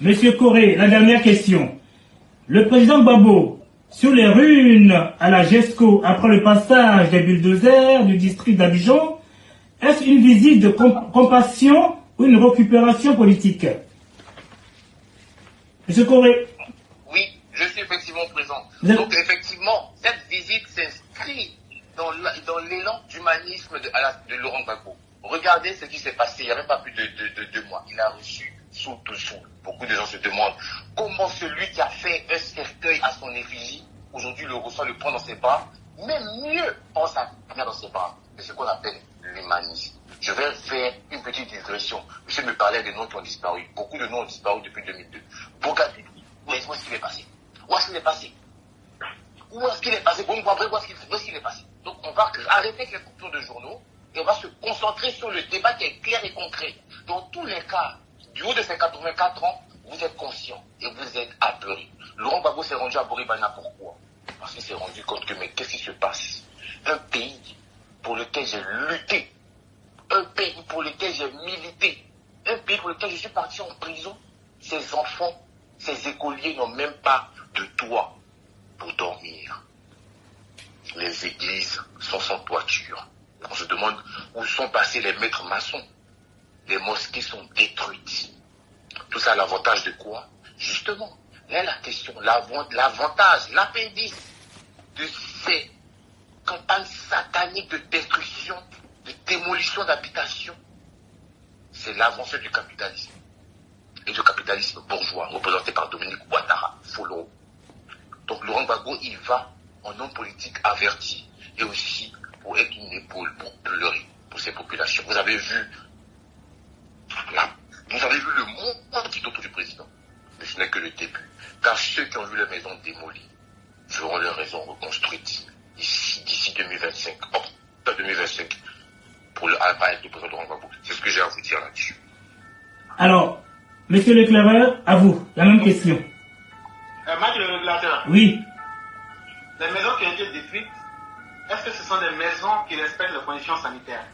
Monsieur Corré, la dernière question. Le président Gbagbo, sur les ruines à la GESCO, après le passage des bulldozers du district d'Abidjan, est-ce une visite de compassion ou une récupération politique? Monsieur Corré. Oui, je suis effectivement présent. Donc effectivement, cette visite s'inscrit dans l'élan d'humanisme de Laurent Gbagbo. Regardez ce qui s'est passé, il n'y avait pas plus de 2 mois. Il a reçu sous. Beaucoup de gens se demandent comment celui qui a fait un cercueil à son effigie, aujourd'hui le reçoit, le prend dans ses bras, même mieux, prend sa mère dans ses bras. C'est ce qu'on appelle l'humanisme. Je vais faire une petite digression. Monsieur me parlait des noms qui ont disparu. Beaucoup de noms ont disparu depuis 2002. Bougazelli, où est-ce qu'il est passé? Où est-ce qu'il est passé? Où est-ce qu'il est passé? Où est-ce qu'il est passé? Donc on va arrêter avec les coupures de journaux et on va se concentrer sur le débat qui est clair et concret. Dans tous les cas, du haut de ses 84 ans, vous êtes conscient et vous êtes apeuré. Laurent Gbagbo s'est rendu à Boribana, pourquoi? Parce qu'il s'est rendu compte que, mais qu'est-ce qui se passe? Un pays pour lequel j'ai lutté, un pays pour lequel j'ai milité, un pays pour lequel je suis parti en prison, ces enfants, ces écoliers n'ont même pas de toit pour dormir. Les églises sont sans toiture. On se demande où sont passés les maîtres maçons. Les mosquées sont détruites. Tout ça à l'avantage de quoi? Justement, là la question, l'avantage, l'appendice de ces campagnes sataniques de destruction, de démolition d'habitations, c'est l'avancée du capitalisme. Et du capitalisme bourgeois, représenté par Dominique Ouattara, Follow. Donc Laurent Gbagbo, il va en homme politique averti, et aussi pour être une épaule, pour pleurer pour ces populations. Vous avez vu le monde qui est autour du président. Mais ce n'est que le début. Car ceux qui ont vu leur maison démolie verront leur maison reconstruite d'ici 2025. Octobre 2025. Pour le avec le président Laurent Gbagbo. C'est ce que j'ai à vous dire là-dessus. Alors, monsieur l'éclaireur, à vous, la même question. Maître le régulateur. Oui. Les maisons qui ont été détruites, est-ce que ce sont des maisons qui respectent les conditions sanitaires?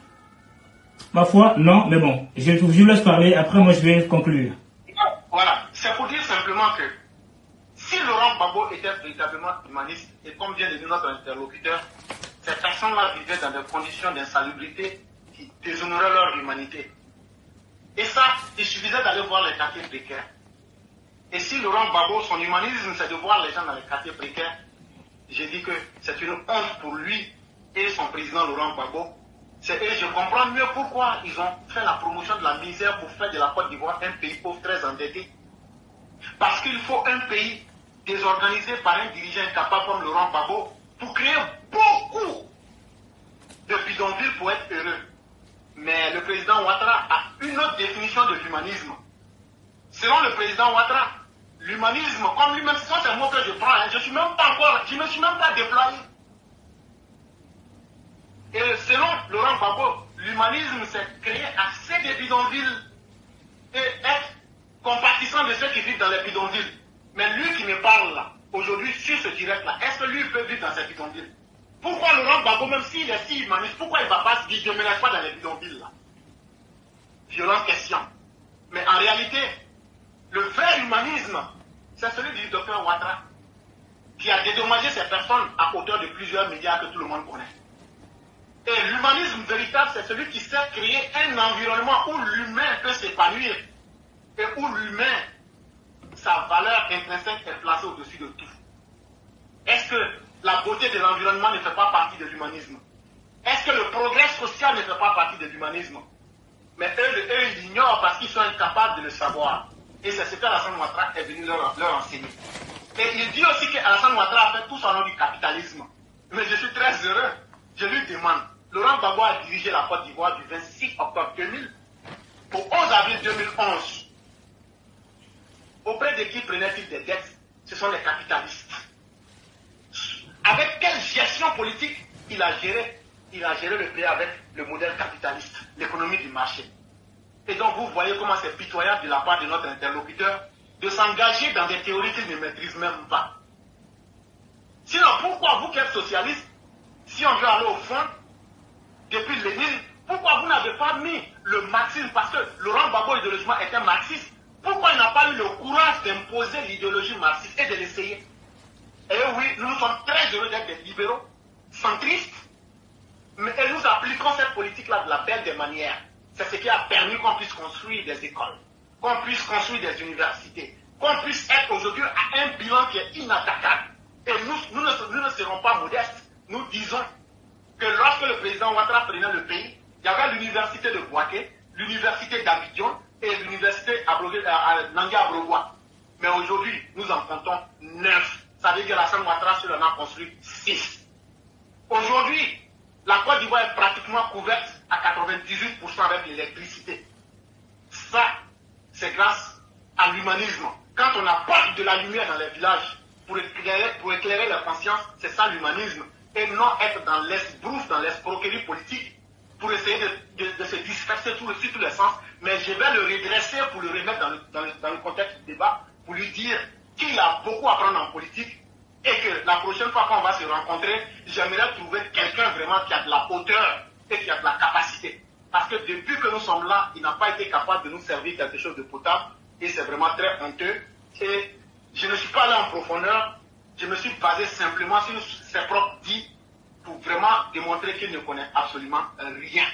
Ma foi, non, mais bon, je vous laisse parler, après moi je vais conclure. Voilà, c'est pour dire simplement que si Laurent Gbagbo était véritablement humaniste, et comme vient de dire notre interlocuteur, ces personnes-là vivaient dans des conditions d'insalubrité qui déshonoraient leur humanité. Et ça, il suffisait d'aller voir les quartiers précaires. Et si Laurent Gbagbo, son humanisme, c'est de voir les gens dans les quartiers précaires, j'ai dit que c'est une honte pour lui et son président Laurent Gbagbo. Et je comprends mieux pourquoi ils ont fait la promotion de la misère pour faire de la Côte d'Ivoire un pays pauvre très endetté. Parce qu'il faut un pays désorganisé par un dirigeant incapable comme Laurent Gbagbo pour créer beaucoup de bidonvilles pour être heureux. Mais le président Ouattara a une autre définition de l'humanisme. Selon le président Ouattara, l'humanisme, comme lui-même, ce sont ces mots que je prends, je ne me suis même pas déployé. Et selon Laurent Gbagbo, l'humanisme, c'est créer assez de bidonvilles et être compatissant de ceux qui vivent dans les bidonvilles. Mais lui qui me parle là, aujourd'hui, sur ce direct-là, est-ce que lui peut vivre dans ces bidonvilles? Pourquoi Laurent Gbagbo, même s'il est si humaniste, pourquoi il ne va pas se dire, je ne me laisse pas dans les bidonvilles là? Violente question. Mais en réalité, le vrai humanisme, c'est celui du docteur Ouattara, qui a dédommagé ces personnes à hauteur de plusieurs milliards que tout le monde connaît. Et l'humanisme véritable, c'est celui qui sait créer un environnement où l'humain peut s'épanouir et où l'humain, sa valeur intrinsèque est placée au-dessus de tout. Est-ce que la beauté de l'environnement ne fait pas partie de l'humanisme? Est-ce que le progrès social ne fait pas partie de l'humanisme? Mais eux, ils l'ignorent parce qu'ils sont incapables de le savoir. Et c'est ce qu'Alassane Ouattara est venu leur enseigner. Et il dit aussi qu'Alassane Ouattara a fait tout son nom du capitalisme. Mais je suis très heureux. Je lui demande, Laurent Gbagbo a dirigé la Côte d'Ivoire du 26 octobre 2000 au 11 avril 2011. Auprès de qui prenait-il des dettes? Ce sont les capitalistes. Avec quelle gestion politique il a géré? Il a géré le pays avec le modèle capitaliste, l'économie du marché. Et donc vous voyez comment c'est pitoyable de la part de notre interlocuteur de s'engager dans des théories qu'il ne maîtrise même pas. Sinon, pourquoi vous qui êtes socialiste, si on veut aller au fond, depuis Lénine, pourquoi vous n'avez pas mis le marxisme? Parce que Laurent Gbagbo idéologiquement était marxiste. Pourquoi il n'a pas eu le courage d'imposer l'idéologie marxiste et de l'essayer? Et oui, nous sommes très heureux d'être des libéraux, centristes, mais nous appliquons cette politique-là de la belle des manières. C'est ce qui a permis qu'on puisse construire des écoles, qu'on puisse construire des universités, qu'on puisse être aujourd'hui à un bilan qui est inattaquable. Et nous ne serons pas modestes. Nous disons que lorsque le président Ouattara prenait le pays, il y avait l'université de Bouaké, l'université d'Abidjan et l'université à Nanga-Brobois. Mais aujourd'hui, nous en comptons 9. Ça veut dire que la Alassane Ouattara en a construit 6. Aujourd'hui, la Côte d'Ivoire est pratiquement couverte à 98% avec l'électricité. Ça, c'est grâce à l'humanisme. Quand on apporte de la lumière dans les villages pour éclairer la conscience, c'est ça l'humanisme. Et non être dans l'esbrouf, dans l'escroquerie politique pour essayer de se disperser sur tous les sens. Mais je vais le redresser pour le remettre dans le contexte du débat, pour lui dire qu'il a beaucoup à apprendre en politique et que la prochaine fois qu'on va se rencontrer, j'aimerais trouver quelqu'un vraiment qui a de la hauteur et qui a de la capacité. Parce que depuis que nous sommes là, il n'a pas été capable de nous servir quelque chose de potable et c'est vraiment très honteux. Et je ne suis pas allé en profondeur, je me suis basé simplement sur ses propres dits pour vraiment démontrer qu'il ne connaît absolument rien.